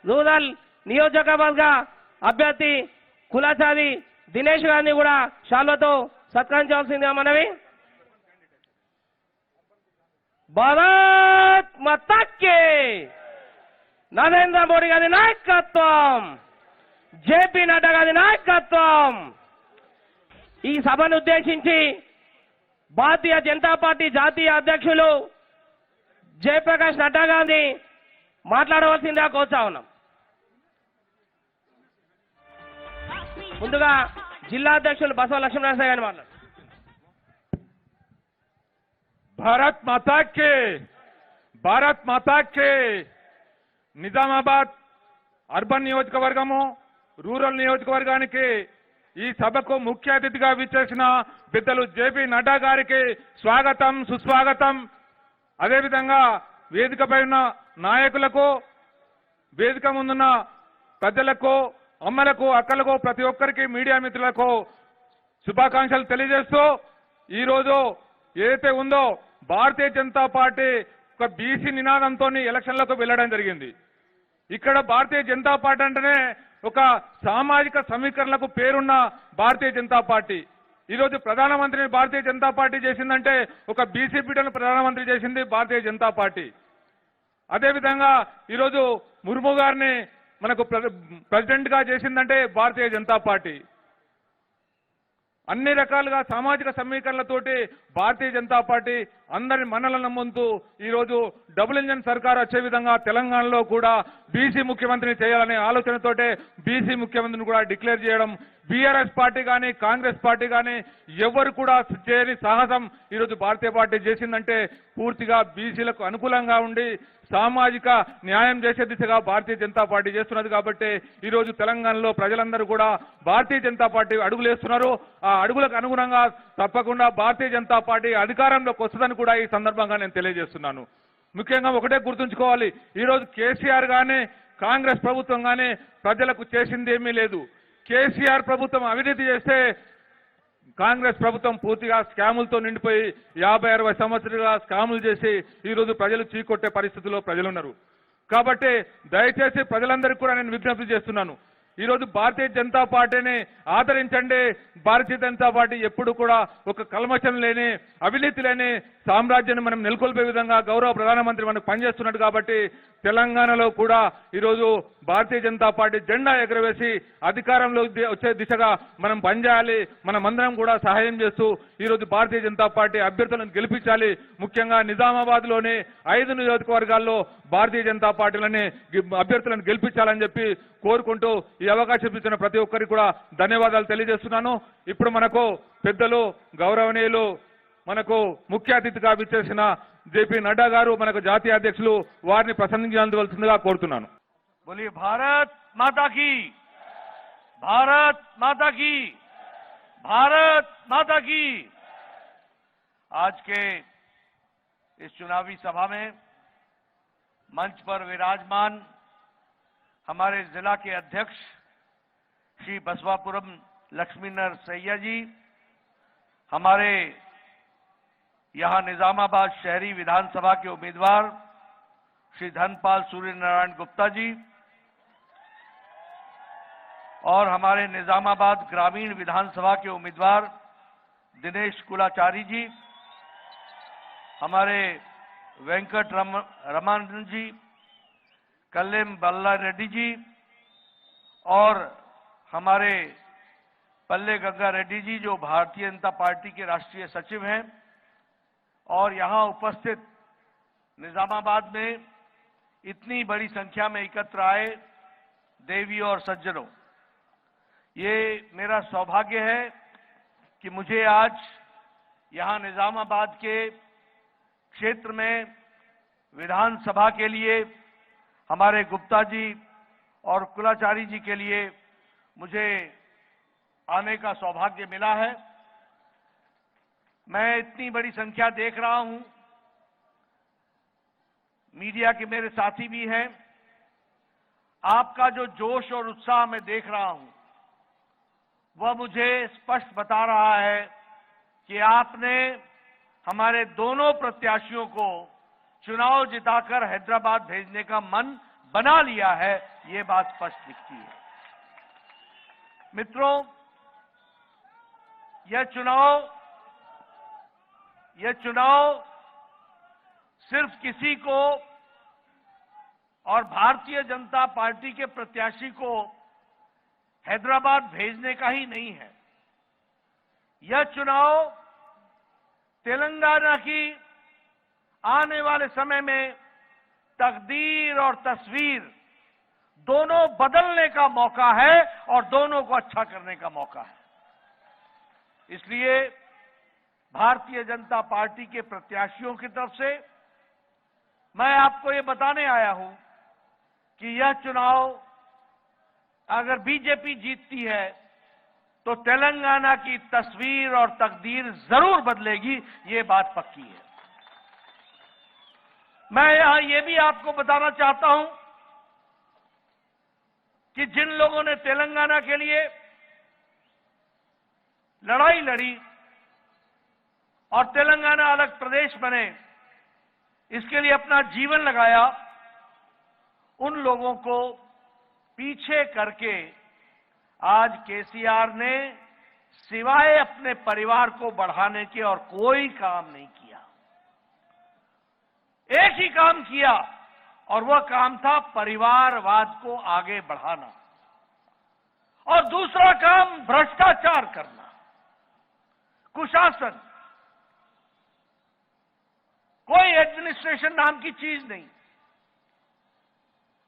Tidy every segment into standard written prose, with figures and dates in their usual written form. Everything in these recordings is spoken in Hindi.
రూరల్ నియోజకవర్గ అభ్యర్థి కులాచారి దినేష్ గారిని కూడా శాల్వతో సత్కరించాల్సిందిగా మనవి. భారత్ మాతా కీ నరేంద్ర మోడీ గారి నాయకత్వం, జేపీ నడ్డా గారి నాయకత్వం. ఈ సభను ఉద్దేశించి భారతీయ జనతా పార్టీ జాతీయ అధ్యక్షులు జయప్రకాష్ నడ్డా గారిని మాట్లాడవలసిందిగా కోరుతా ఉన్నాం. ముందుగా జిల్లా అధ్యక్షులు బసవ లక్ష్మీనరసింహ గారిని మాట్లాడు. భారత్ మాతా కే నిజామాబాద్ అర్బన్ నియోజకవర్గము రూరల్ నియోజకవర్గానికి ఈ సభకు ముఖ్య అతిథిగా విచ్చేసిన పెద్దలు జేపీ నడ్డా గారికి స్వాగతం సుస్వాగతం. అదేవిధంగా వేదికపై ఉన్న నాయకులకు, వేదిక ముందున్న పెద్దలకు, అమ్మలకు, అక్కలకు, ప్రతి ఒక్కరికి, మీడియా మిత్రులకు శుభాకాంక్షలు తెలియజేస్తూ ఈరోజు ఏదైతే ఉందో భారతీయ జనతా పార్టీ ఒక బీసీ నినాదంతో ఎలక్షన్లకు వెళ్లడం జరిగింది. ఇక్కడ భారతీయ జనతా పార్టీ అంటేనే ఒక సామాజిక సమీకరణలకు పేరున్న భారతీయ జనతా పార్టీ. ఈరోజు ప్రధానమంత్రిని భారతీయ జనతా పార్టీ చేసిందంటే ఒక బీసీ బిడ్డను ప్రధానమంత్రి చేసింది భారతీయ జనతా పార్టీ. అదేవిధంగా ఈరోజు ముర్ము గారిని మనకు ప్రెసిడెంట్ గా చేసిందంటే భారతీయ జనతా పార్టీ. అన్ని రకాలుగా సామాజిక సమీకరణలతోటి భారతీయ జనతా పార్టీ అందరి మన్నలను నమ్ముతూ ఈరోజు డబుల్ ఇంజన్ సర్కార్ వచ్చే విధంగా తెలంగాణలో కూడా బీసీ ముఖ్యమంత్రిని చేయాలనే ఆలోచనతోటే బీసీ ముఖ్యమంత్రిని కూడా డిక్లేర్ చేయడం బీఆర్ఎస్ పార్టీ కానీ కాంగ్రెస్ పార్టీ కానీ ఎవరు కూడా చేయని సాహసం ఈరోజు భారతీయ పార్టీ చేసిందంటే పూర్తిగా బీసీలకు అనుకూలంగా ఉండి సామాజిక న్యాయం చేసే దిశగా భారతీయ జనతా పార్టీ చేస్తున్నది. కాబట్టి ఈరోజు తెలంగాణలో ప్రజలందరూ కూడా భారతీయ జనతా పార్టీ అడుగులేస్తున్నారు. ఆ అడుగులకు అనుగుణంగా తప్పకుండా భారతీయ జనతా పార్టీ అధికారంలోకి వస్తుందని కూడా ఈ సందర్భంగా నేను తెలియజేస్తున్నాను. ముఖ్యంగా ఒకటే గుర్తుంచుకోవాలి, ఈరోజు కేసీఆర్ గానీ కాంగ్రెస్ ప్రభుత్వం గానీ ప్రజలకు చేసింది ఏమీ లేదు. కేసీఆర్ ప్రభుత్వం అవినీతి చేస్తే కాంగ్రెస్ ప్రభుత్వం పూర్తిగా స్కాములతో నిండిపోయి 50-60 సంవత్సరాలుగా స్కాములు చేసి ఈరోజు ప్రజలు చీకొట్టే పరిస్థితుల్లో ప్రజలున్నారు. కాబట్టి దయచేసి ప్రజలందరికీ కూడా నేను విజ్ఞప్తి చేస్తున్నాను, ఈరోజు భారతీయ జనతా పార్టీని ఆదరించండి. భారతీయ జనతా పార్టీ ఎప్పుడు కూడా ఒక కల్మషం లేని, అవినీతి లేని సామ్రాజ్యాన్ని మనం నెలకొల్పే విధంగా గౌరవ ప్రధానమంత్రి మనకు పనిచేస్తున్నాడు. కాబట్టి తెలంగాణలో కూడా ఈరోజు భారతీయ జనతా పార్టీ జెండా ఎగరవేసి అధికారంలో వచ్చే దిశగా మనం పనిచేయాలి. మనమందరం కూడా సహాయం చేస్తూ ఈరోజు భారతీయ జనతా పార్టీ అభ్యర్థులను గెలిపించాలి. ముఖ్యంగా నిజామాబాద్ లోని 5 నియోజకవర్గాల్లో భారతీయ జనతా పార్టీలని అభ్యర్థులను గెలిపించాలని చెప్పి కోరుకుంటూ ఈ అవకాశం ఇచ్చిన ప్రతి ఒక్కరికి కూడా ధన్యవాదాలు తెలియజేస్తున్నాను. ఇప్పుడు మనకు పెద్దలు గౌరవనీయులు మనకు ముఖ్య అతిథిగా విచ్చేసిన జేపీ నడ్డా గారు మనకు జాతీయ అధ్యక్షులు వారిని ప్రసంగించవలసిందిగా కోరుతున్నాను. बोलिए भारत माता की, भारत माता की, भारत माता की। आज के इस चुनावी सभा में मंच पर विराजमान हमारे जिला के अध्यक्ष श्री बसवापुरम लक्ष्मीनरसैया जी, हमारे यहां निजामाबाद शहरी विधानसभा के उम्मीदवार श्री धनपाल सूर्य नारायण गुप्ता जी और हमारे निजामाबाद ग्रामीण विधानसभा के उम्मीदवार दिनेश कुलाचारी जी, हमारे वेंकट रमन जी, कल्लेम बल्ला रेड्डी जी और हमारे पल्ले गंगा रेड्डी जी जो भारतीय जनता पार्टी के राष्ट्रीय सचिव हैं, और यहां उपस्थित निजामाबाद में इतनी बड़ी संख्या में एकत्र आए देवी और सज्जनों, ये मेरा सौभाग्य है कि मुझे आज यहां निजामाबाद के क्षेत्र में विधानसभा के लिए हमारे गुप्ता जी और कुलाचारी जी के लिए मुझे आने का सौभाग्य मिला है। मैं इतनी बड़ी संख्या देख रहा हूं, मीडिया के मेरे साथी भी हैं, आपका जो जोश और उत्साह मैं देख रहा हूं वह मुझे स्पष्ट बता रहा है कि आपने हमारे दोनों प्रत्याशियों को चुनाव जिताकर हैदराबाद भेजने का मन बना लिया है, ये बात स्पष्ट दिखती है। मित्रों, यह चुनाव सिर्फ किसी को और भारतीय जनता पार्टी के प्रत्याशी को हैदराबाद भेजने का ही नहीं है। यह चुनाव तेलंगाना की आने वाले समय में तकदीर और तस्वीर दोनों बदलने का मौका है और दोनों को अच्छा करने का मौका है। इसलिए भारतीय जनता पार्टी के प्रत्याशियों की तरफ से मैं आपको ये बताने आया हूं कि यह चुनाव अगर बीजेपी जीतती है तो तेलंगाना की तस्वीर और तकदीर जरूर बदलेगी, ये बात पक्की है। मैं यहां ये भी आपको बताना चाहता हूं कि जिन लोगों ने तेलंगाना के लिए लड़ाई लड़ी और तेलंगाना अलग प्रदेश बने, इसके लिए अपना जीवन लगाया, उन लोगों को पीछे करके आज केसीआर ने सिवाय अपने परिवार को बढ़ाने के और कोई काम नहीं किया। एक ही काम किया और वह काम था परिवारवाद को आगे बढ़ाना, और दूसरा काम भ्रष्टाचार करना, कुशासन। कोई एडमिनिस्ट्रेशन नाम की चीज नहीं।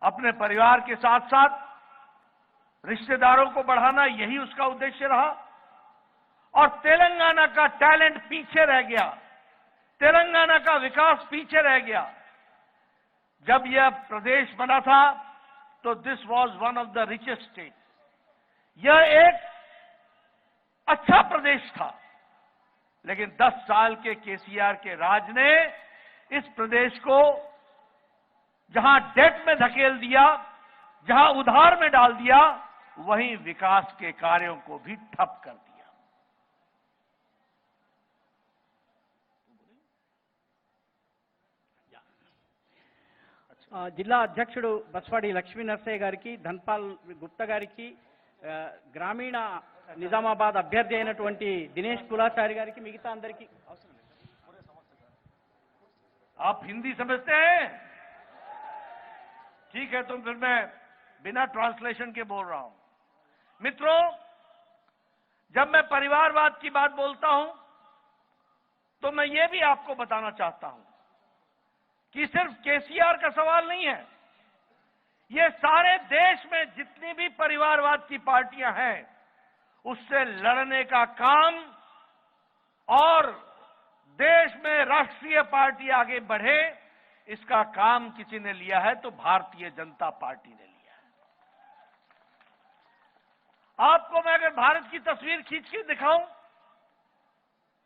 अपने परिवार के साथ साथ रिश्तेदारों को बढ़ाना, यही उसका उद्देश्य रहा। और तेलंगाना का टैलेंट पीछे रह गया, तेलंगाना का विकास पीछे रह गया। जब यह प्रदेश बना था तो this was one of the richest state. यह एक अच्छा प्रदेश था, लेकिन 10 साल के केसीआर के राज ने इस प्रदेश को जहां डेट में धकेल दिया, जहां उधार में डाल दिया, वहीं विकास के कार्यों को भी ठप कर दिया। జిల్లా అధ్యక్షుడు బస్వాడి లక్ష్మీ నరసయ్య గారికి, ధన్పాల్ గుప్తా గారికి, గ్రామీణ నిజామాబాద్ అభ్యర్థి అయినటువంటి దినేష్ కులాచారి గారికి, మిగతా అందరికీ అవసరం లేదు। आप हिंदी समझते हैं? ठीक है, तो फिर मैं बिना ट्रांसलेशन के बोल रहा हूं। मित्रों, जब मैं परिवारवाद की बात बोलता हूं तो मैं ये भी आपको बताना चाहता हूं कि सिर्फ केसीआर का सवाल नहीं है। ये सारे देश में जितनी भी परिवारवाद की पार्टियां हैं, उससे लड़ने का काम और देश में राष्ट्रीय पार्टी आगे बढ़े, इसका काम किसी ने लिया है तो भारतीय जनता पार्टी ने लिया है। आपको मैं अगर भारत की तस्वीर खींच के दिखाऊं,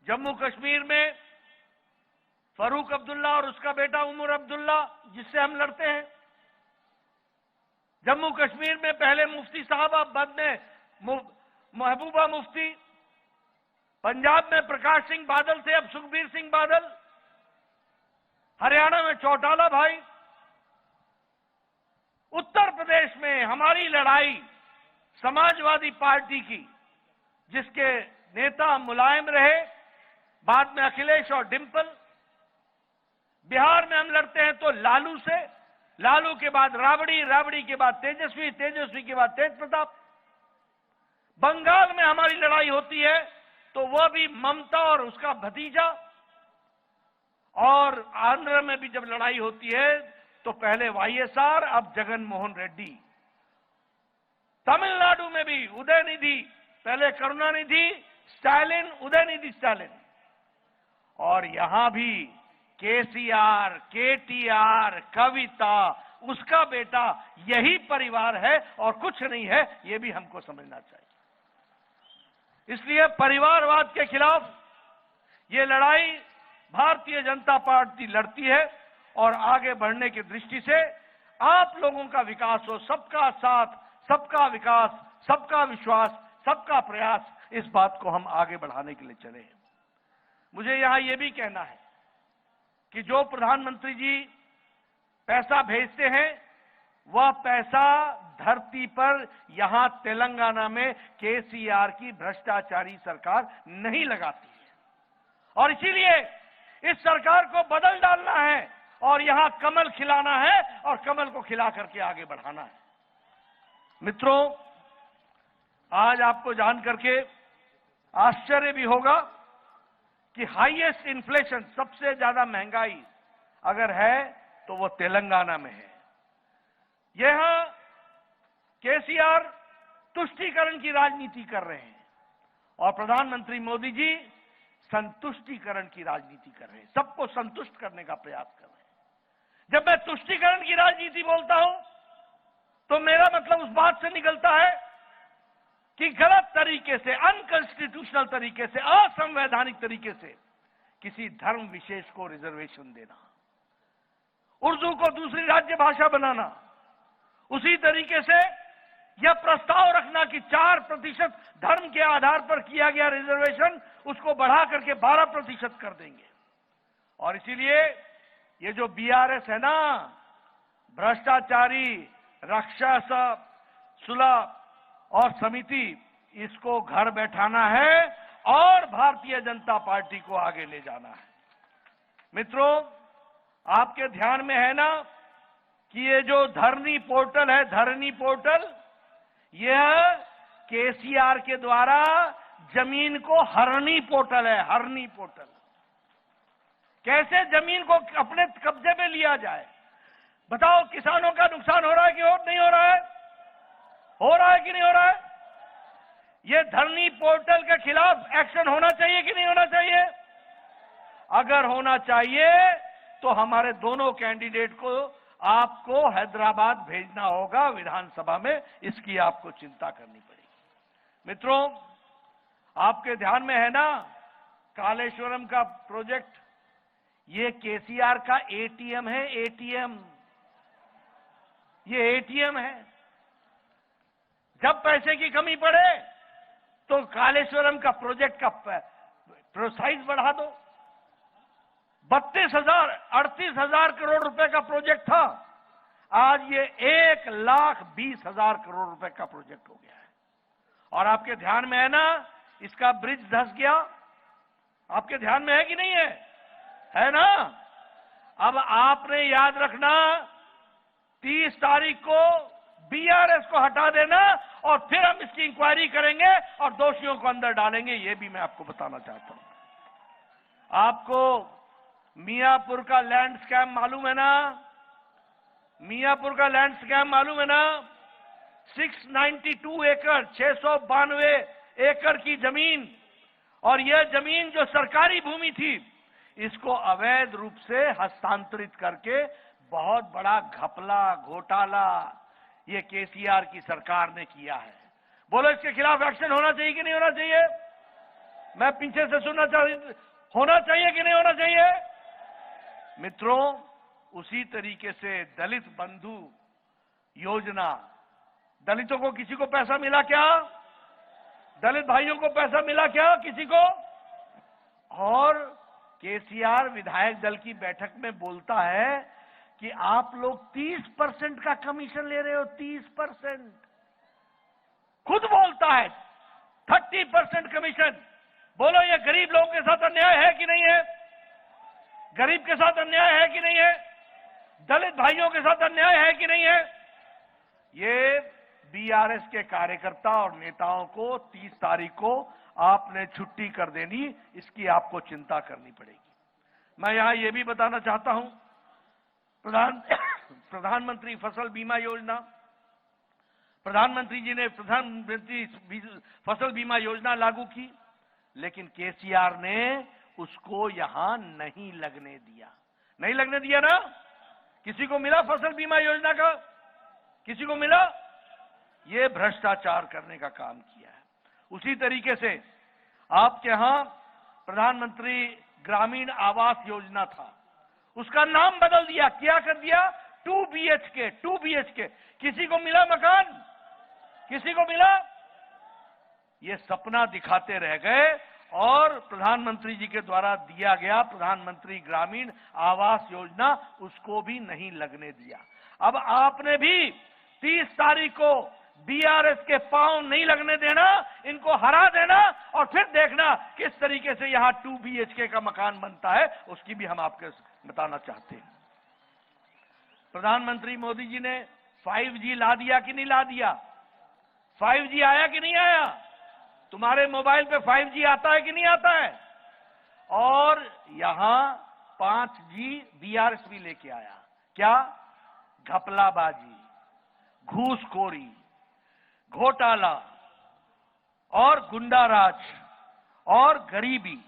जम्मू कश्मीर में फरूक अब्दुल्ला और उसका बेटा उमर अब्दुल्ला, जिससे हम लड़ते हैं। जम्मू कश्मीर में पहले मुफ्ती साहब, अब बाद में महबूबा मुफ्ती। पंजाब में प्रकाश सिंह बादल थे, अब सुखबीर सिंह बादल। हरियाणा में चौटाला भाई। उत्तर प्रदेश में हमारी लड़ाई समाजवादी पार्टी की, जिसके नेता मुलायम रहे, बाद में अखिलेश और डिंपल। बिहार में हम लड़ते हैं तो लालू से, लालू के बाद राबड़ी, राबड़ी के बाद तेजस्वी, तेजस्वी के बाद तेज प्रताप। बंगाल में हमारी लड़ाई होती है तो वह भी ममता और उसका भतीजा। और आंध्र में भी जब लड़ाई होती है तो पहले वाईएसआर, अब जगन मोहन रेड्डी। तमिलनाडु में भी उदयनिधि, पहले करुणानिधि, स्टालिन, उदयनिधि स्टालिन। और यहां भी केसीआर, केटीआर, कविता, उसका बेटा, यही परिवार है और कुछ नहीं है, यह भी हमको समझना चाहिए। इसलिए परिवारवाद के खिलाफ ये लड़ाई भारतीय जनता पार्टी लड़ती है और आगे बढ़ने की दृष्टि से आप लोगों का विकास हो, सबका साथ, सबका विकास, सबका विश्वास, सबका प्रयास, इस बात को हम आगे बढ़ाने के लिए चले हैं। मुझे यहां यह भी कहना है कि जो प्रधानमंत्री जी पैसा भेजते हैं वह पैसा धरती पर यहां तेलंगाना में केसीआर की भ्रष्टाचारी सरकार नहीं लगाती है। और इसीलिए इस सरकार को बदल डालना है और यहां कमल खिलाना है और कमल को खिला करके आगे बढ़ाना है। मित्रों, आज आपको जान करके आश्चर्य भी होगा कि हाईएस्ट इन्फ्लेशन, सबसे ज्यादा महंगाई अगर है तो वो तेलंगाना में है। यहां केसीआर तुष्टीकरण की राजनीति कर रहे हैं और प्रधानमंत्री मोदी जी संतुष्टीकरण की राजनीति कर रहे हैं, सबको संतुष्ट करने का प्रयास कर रहे हैं। जब मैं तुष्टीकरण की राजनीति बोलता हूं तो मेरा मतलब उस बात से निकलता है कि गलत तरीके से, अनकॉन्स्टिट्यूशनल तरीके से, असंवैधानिक तरीके से किसी धर्म विशेष को रिजर्वेशन देना, उर्दू को दूसरी राज्य भाषा बनाना, उसी तरीके से यह प्रस्ताव रखना कि 4% धर्म के आधार पर किया गया रिजर्वेशन उसको बढ़ा करके 12% कर देंगे। और इसीलिए ये जो बीआरएस है ना, भ्रष्टाचारी राक्षस सुलभ और समिति, इसको घर बैठाना है और भारतीय जनता पार्टी को आगे ले जाना है। मित्रों, आपके ध्यान में है ना कि ये जो धरनी पोर्टल है, धरनी पोर्टल, यह केसीआर के द्वारा जमीन को हरनी पोर्टल है, हरनी पोर्टल। कैसे जमीन को अपने कब्जे में लिया जाए? बताओ, किसानों का नुकसान हो रहा है कि नहीं हो रहा है? हो रहा है कि नहीं हो रहा है? ये धरनी पोर्टल के खिलाफ एक्शन होना चाहिए कि नहीं होना चाहिए? अगर होना चाहिए तो हमारे दोनों कैंडिडेट को आपको हैदराबाद भेजना होगा विधानसभा में, इसकी आपको चिंता करनी पड़ेगी। मित्रों, आपके ध्यान में है ना कालेश्वरम का प्रोजेक्ट, ये केसीआर का एटीएम है, एटीएम। ये एटीएम है। जब पैसे की कमी पड़े तो कालेश्वरम का प्रोजेक्ट का साइज बढ़ा दो। 38,000 करोड़ रुपए का प्रोजेक्ट था, आज ये 1,20,000 करोड़ रुपए का प्रोजेक्ट हो गया है। और आपके ध्यान में है ना, इसका ब्रिज धंस गया। आपके ध्यान में है कि नहीं है? है ना? अब आपने याद रखना, 30 तारीख को बीआरएस को हटा देना और फिर हम इसकी इंक्वायरी करेंगे और दोषियों को अंदर डालेंगे। ये भी मैं आपको बताना चाहता हूं। आपको मियापुर का लैंड स्कैम मालूम है ना? मियापुर का लैंड स्कैम मालूम है ना? 692 एकड़, 692 एकड़ की जमीन, और यह जमीन जो सरकारी भूमि थी, इसको अवैध रूप से हस्तांतरित करके बहुत बड़ा घपला, घोटाला ये केसीआर की सरकार ने किया है। बोलो, इसके खिलाफ एक्शन होना चाहिए कि नहीं होना चाहिए? मैं पीछे से सुनना चाहिए, होना चाहिए कि नहीं होना चाहिए? मित्रों, उसी तरीके से दलित बंधु योजना, दलितों को किसी को पैसा मिला क्या? दलित भाइयों को पैसा मिला क्या किसी को? और केसीआर विधायक दल की बैठक में बोलता है कि आप लोग 30% का कमीशन ले रहे हो, 30%। खुद बोलता है 30% कमीशन। बोलो, ये गरीब लोगों के साथ अन्याय है कि नहीं है? गरीब के साथ अन्याय है कि नहीं है? दलित भाइयों के साथ अन्याय है कि नहीं है? ये बीआरएस के कार्यकर्ता और नेताओं को 30 तारीख को आपने छुट्टी कर देनी, इसकी आपको चिंता करनी पड़ेगी। मैं यहां यह भी बताना चाहता हूं, प्रधानमंत्री फसल बीमा योजना, प्रधानमंत्री जी ने प्रधानमंत्री फसल बीमा योजना लागू की, लेकिन केसीआर ने उसको यहां नहीं लगने दिया। नहीं लगने दिया ना? किसी को मिला फसल बीमा योजना का? किसी को मिला? ये भ्रष्टाचार करने का काम किया है। उसी तरीके से आपके यहां प्रधानमंत्री ग्रामीण आवास योजना था, उसका नाम बदल दिया। क्या कर दिया? 2 BHK। किसी को मिला मकान? किसी को मिला? ये सपना दिखाते रह गए और प्रधानमंत्री जी के द्वारा दिया गया प्रधानमंत्री ग्रामीण आवास योजना, उसको भी नहीं लगने दिया। अब आपने भी 30 तारीख को बीआरएस के पांव नहीं लगने देना, इनको हरा देना और फिर देखना किस तरीके से यहां 2 BHK का मकान बनता है, उसकी भी हम आपको बताना चाहते हैं। प्रधानमंत्री मोदी जी ने 5G ला दिया कि नहीं ला दिया? 5G आया कि नहीं आया? तुम्हारे मोबाइल पे 5G आता है कि नहीं आता है? और यहां 5G बीआरएस भी लेके आया। क्या? घपलाबाजी, घूसखोरी, घोटाला और गुंडाराज और गरीबी,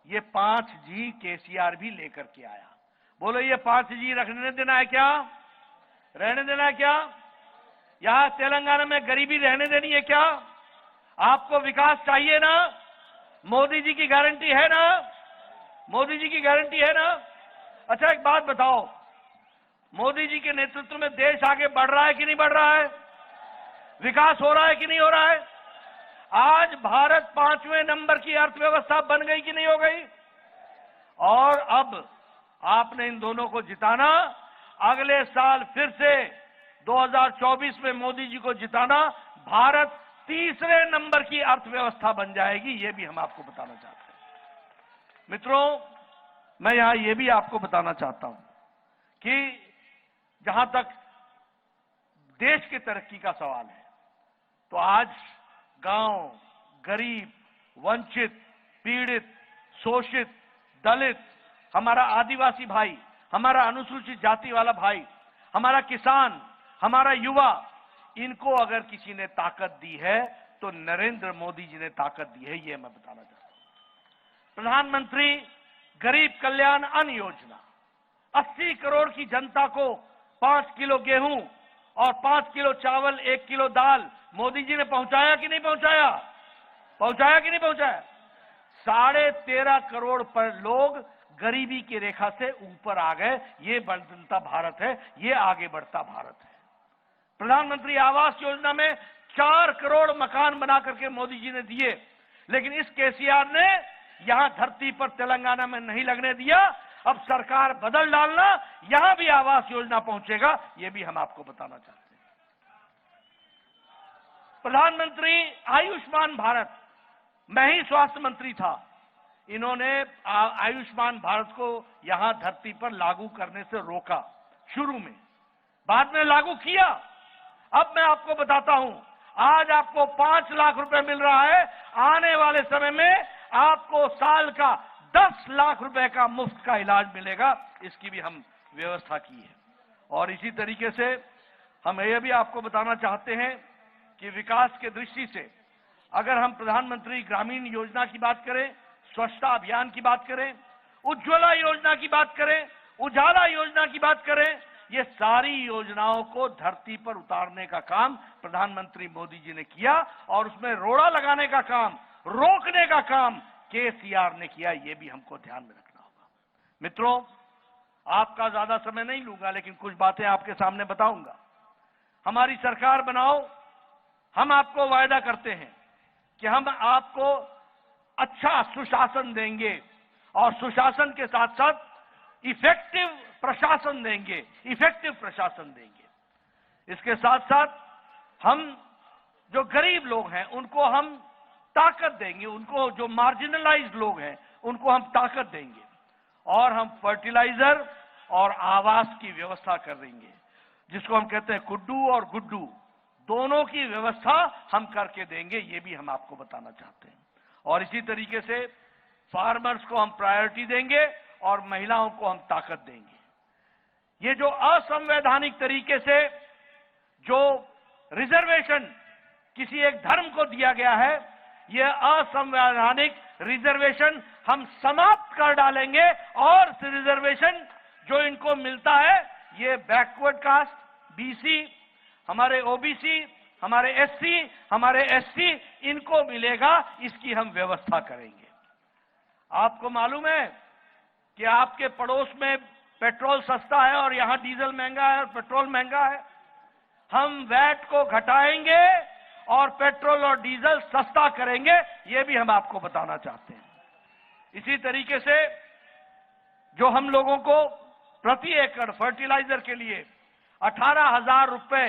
ये 5G केसीआर भी लेकर के आया। बोलो ये 5G रखने देना है क्या? रहने देना है क्या? यहां तेलंगाना में गरीबी रहने देनी है क्या? आपको विकास चाहिए ना? मोदी जी की गारंटी है ना? मोदी जी की गारंटी है ना? अच्छा एक बात बताओ, मोदी जी के नेतृत्व में देश आगे बढ़ रहा है कि नहीं बढ़ रहा है? विकास हो रहा है कि नहीं हो रहा है? आज भारत 5वें नंबर की अर्थव्यवस्था बन गई कि नहीं हो गई? और अब आपने इन दोनों को जिताना, अगले साल फिर से 2024 में मोदी जी को जिताना, भारत 3रे नंबर की अर्थव्यवस्था बन जाएगी। ये भी हम आपको बताना चाहते हैं। मित्रों, मैं यहां ये भी आपको बताना चाहता हूं कि जहां तक देश की तरक्की का सवाल है, तो आज गांव, गरीब, वंचित, पीड़ित, शोषित, दलित, हमारा आदिवासी भाई, हमारा अनुसूचित जाति वाला भाई, हमारा किसान, हमारा युवा, इनको अगर किसी ने ताकत दी है तो नरेंद्र मोदी जी ने ताकत दी है। ये मैं बताना चाहता हूं। प्रधानमंत्री गरीब कल्याण अन्न योजना, 80 करोड़ की जनता को 5 किलो गेहूं और 5 किलो चावल, 1 किलो दाल मोदी जी ने पहुंचाया कि नहीं पहुंचाया? पहुंचाया कि नहीं पहुंचाया? 13.5 करोड़ पर लोग गरीबी की रेखा से ऊपर आ गए। ये बदलता भारत है, ये आगे बढ़ता भारत है। प्रधानमंत्री आवास योजना में 4 करोड़ मकान बना करके मोदी जी ने दिए, लेकिन इस केसीआर ने यहां धरती पर तेलंगाना में नहीं लगने दिया। अब सरकार बदल डालना, यहां भी आवास योजना पहुंचेगा। ये भी हम आपको बताना चाहते हैं। प्रधानमंत्री आयुष्मान भारत, मैं ही स्वास्थ्य मंत्री था, इन्होंने आयुष्मान भारत को यहां धरती पर लागू करने से रोका शुरू में, बाद में लागू किया। अब मैं आपको बताता हूं, आज आपको 5 लाख रुपए मिल रहा है, आने वाले समय में आपको साल का 10 लाख रुपए का मुफ्त का इलाज मिलेगा। इसकी भी हम व्यवस्था की है। और इसी तरीके से हम यह भी आपको बताना चाहते हैं कि विकास के दृष्टि से अगर हम प्रधानमंत्री ग्रामीण योजना की बात करें, स्वच्छता अभियान की बात करें, उज्ज्वला योजना की बात करें, उजाला योजना की बात करें, ये सारी योजनाओं को धरती पर उतारने का काम प्रधानमंत्री मोदी जी ने किया और उसमें रोड़ा लगाने का काम, रोकने का काम केसीआर ने किया। ये भी हमको ध्यान में रखना होगा। मित्रों, आपका ज्यादा समय नहीं लूंगा, लेकिन कुछ बातें आपके सामने बताऊंगा। हमारी सरकार बनाओ, हम आपको वायदा करते हैं कि हम आपको अच्छा सुशासन देंगे और सुशासन के साथ साथ इफेक्टिव प्रशासन देंगे, इफेक्टिव प्रशासन देंगे। इसके साथ साथ हम जो गरीब लोग हैं उनको हम ताकत देंगे, उनको जो मार्जिनलाइज्ड लोग हैं उनको हम ताकत देंगे और हम फर्टिलाइजर और आवास की व्यवस्था कर देंगे, जिसको हम कहते हैं कुड्डू और गुड्डू, दोनों की व्यवस्था हम करके देंगे। ये भी हम आपको बताना चाहते हैं। और इसी तरीके से फार्मर्स को हम प्रायोरिटी देंगे और महिलाओं को हम ताकत देंगे। ये जो असंवैधानिक तरीके से जो रिजर्वेशन किसी एक धर्म को दिया गया है, यह असंवैधानिक रिजर्वेशन हम समाप्त कर डालेंगे और रिजर्वेशन जो इनको मिलता है, ये बैकवर्ड कास्ट, बीसी, हमारे ओबीसी, हमारे एससी, हमारे एसटी, इनको मिलेगा। इसकी हम व्यवस्था करेंगे। आपको मालूम है कि आपके पड़ोस में पेट्रोल सस्ता है और यहां डीजल महंगा है और पेट्रोल महंगा है। हम वैट को घटाएंगे और पेट्रोल और डीजल सस्ता करेंगे। ये भी हम आपको बताना चाहते हैं। इसी तरीके से जो हम लोगों को प्रति एकड़ फर्टिलाइजर के लिए 18,000 रुपए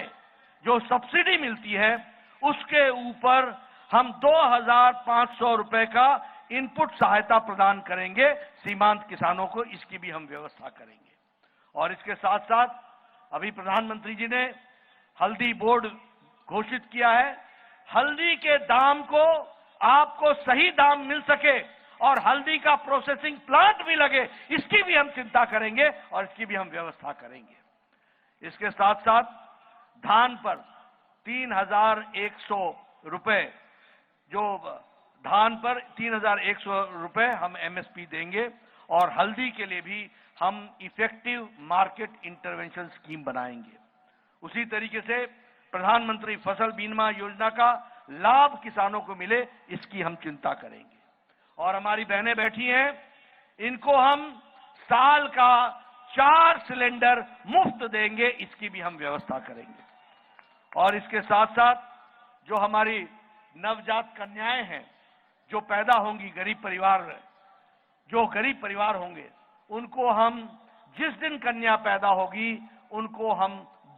जो सब्सिडी मिलती है उसके ऊपर हम 2,500 रुपए का इनपुट सहायता प्रदान करेंगे सीमांत किसानों को। इसकी भी हम व्यवस्था करेंगे। और इसके साथ साथ अभी प्रधानमंत्री जी ने हल्दी बोर्ड घोषित किया है। हल्दी के दाम को आपको सही दाम मिल सके और हल्दी का प्रोसेसिंग प्लांट भी लगे, इसकी भी हम चिंता करेंगे और इसकी भी हम व्यवस्था करेंगे। इसके साथ साथ धान पर 3,100 रुपए, जो धान पर 3,100 रुपए हम एमएसपी देंगे और हल्दी के लिए भी हम इफेक्टिव मार्केट इंटरवेंशन स्कीम बनाएंगे। उसी तरीके से प्रधानमंत्री फसल बीमा योजना का लाभ किसानों को मिले, इसकी हम चिंता करेंगे। और हमारी बहनें बैठी हैं, इनको हम साल का 4 सिलेंडर मुफ्त देंगे, इसकी भी हम व्यवस्था करेंगे। और इसके साथ साथ जो हमारी नवजात कन्याएं हैं जो पैदा होंगी, गरीब परिवार होंगे, उनको हम जिस दिन कन्या पैदा होगी उनको हम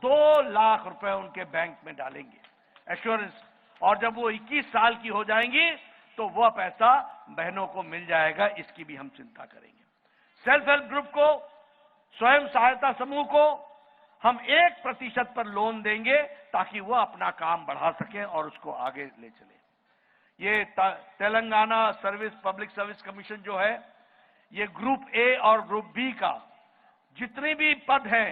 2 लाख रुपए उनके बैंक में डालेंगे एश्योरेंस। और जब वो 21 साल की हो जाएंगी तो वह पैसा बहनों को मिल जाएगा, इसकी भी हम चिंता करेंगे। सेल्फ हेल्प ग्रुप को, स्वयं सहायता समूह को हम 1% पर लोन देंगे ताकि वह अपना काम बढ़ा सके और उसको आगे ले चले। ये तेलंगाना पब्लिक सर्विस कमीशन जो है, ये ग्रुप ए और ग्रुप बी का जितने भी पद हैं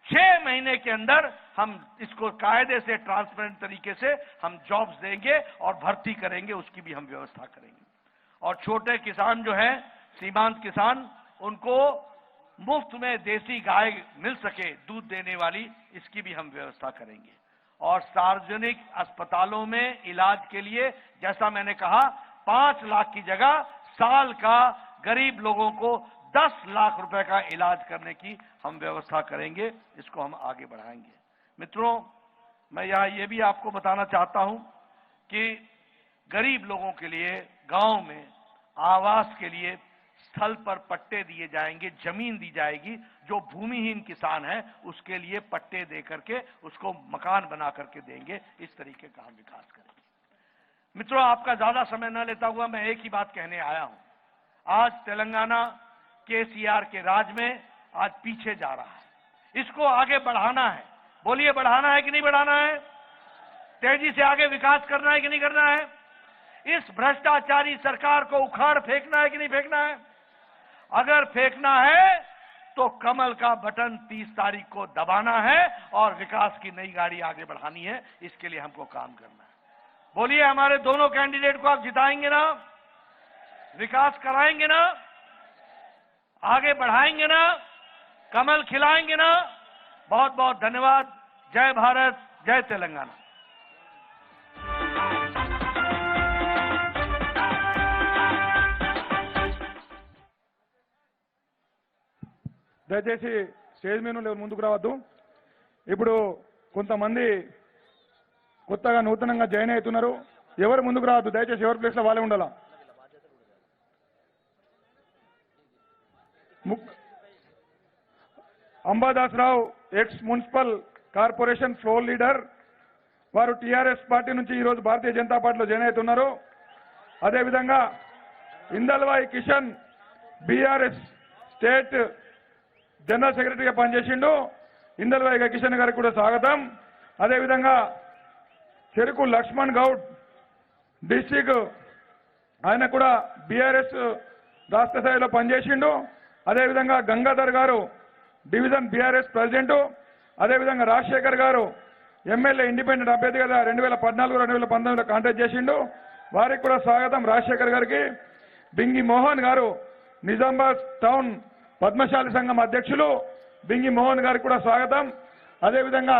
6 महीने के अंदर हम इसको कायदे से ट्रांसपेरेंट तरीके से हम जॉब्स देंगे और भर्ती करेंगे, उसकी भी हम व्यवस्था करेंगे। और छोटे किसान जो हैं, सीमांत किसान, उनको मुफ्त में देसी गाय मिल सके दूध देने वाली, इसकी भी हम व्यवस्था करेंगे। और सार्वजनिक अस्पतालों में इलाज के लिए, जैसा मैंने कहा, 5 लाख की जगह साल का गरीब लोगों को 10 लाख रुपए का इलाज करने की हम व्यवस्था करेंगे, इसको हम आगे बढ़ाएंगे। मित्रों, मैं यहां ये भी आपको बताना चाहता हूं कि गरीब लोगों के लिए गांव में आवास के लिए स्थल पर पट्टे दिए जाएंगे, जमीन दी जाएगी। जो भूमिहीन किसान है उसके लिए पट्टे दे करके उसको मकान बना करके देंगे। इस तरीके का हम विकास करेंगे। मित्रों, आपका ज्यादा समय न लेता हुआ मैं एक ही बात कहने आया हूं। आज तेलंगाना केसीआर के राज में आज पीछे जा रहा है, इसको आगे बढ़ाना है। बोलिए, बढ़ाना है कि नहीं बढ़ाना है? तेजी से आगे विकास करना है कि नहीं करना है? इस भ्रष्टाचारी सरकार को उखाड़ फेंकना है कि नहीं फेंकना है? अगर फेंकना है तो कमल का बटन 30 तारीख को दबाना है और विकास की नई गाड़ी आगे बढ़ानी है। इसके लिए हमको काम करना है। बोलिए, हमारे दोनों कैंडिडेट को आप जिताएंगे ना? विकास कराएंगे ना? आगे बढ़ाएंगे ना? कमल खिलाएंगे ना? बहुत बहुत धन्यवाद। जय भारत, जय तेलंगाना। దయచేసి స్టేజ్ మీద ముందుకు రావద్దు. ఇప్పుడు కొంతమంది కొత్తగా నూతనంగా జాయిన్ అవుతున్నారు. ఎవరు ముందుకు రావద్దు దయచేసి. ఎవరి ప్లేస్ లో వాళ్ళే ఉండాలా. Ambadasrao ex municipal corporation floor leader, వారు టీఆర్ఎస్ పార్టీ నుంచి ఈరోజు భారతీయ జనతా పార్టీలో జాయిన్ అవుతున్నారు. అదేవిధంగా Indalwai Kishan BRS state general సెక్రటరీగా పనిచేసిండు. ఇందల్వాయి కిషన్ గారికి కూడా స్వాగతం. అదేవిధంగా చెరుకు లక్ష్మణ్ గౌడ్ డిస్టిక్, ఆయన కూడా బీఆర్ఎస్ రాష్ట్ర స్థాయిలో పనిచేసిండు. అదేవిధంగా గంగాధర్ గారు డివిజన్ బీఆర్ఎస్ ప్రెసిడెంట్. అదేవిధంగా రాజశేఖర్ గారు ఎమ్మెల్యే ఇండిపెండెంట్ అభ్యర్థిగా 2014-2019లో కాంటాక్ట్ చేసిండు. వారికి కూడా స్వాగతం రాజశేఖర్ గారికి. బింగి మోహన్ గారు నిజామాబాద్ టౌన్ పద్మశాలి సంఘం అధ్యక్షులు, బింగి మోహన్ గారికి కూడా స్వాగతం. అదేవిధంగా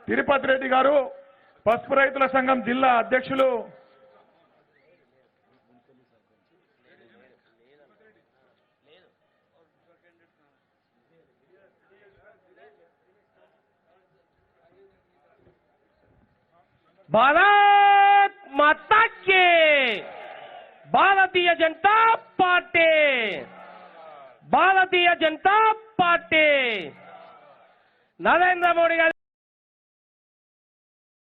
తిరుపతి రెడ్డి గారు పసుపు రైతుల సంఘం జిల్లా అధ్యక్షులు. भारत माता की, भारतीय जनता पार्टी, भारतीय जनता पार्टी। నరేంద్ర మోడీ గారి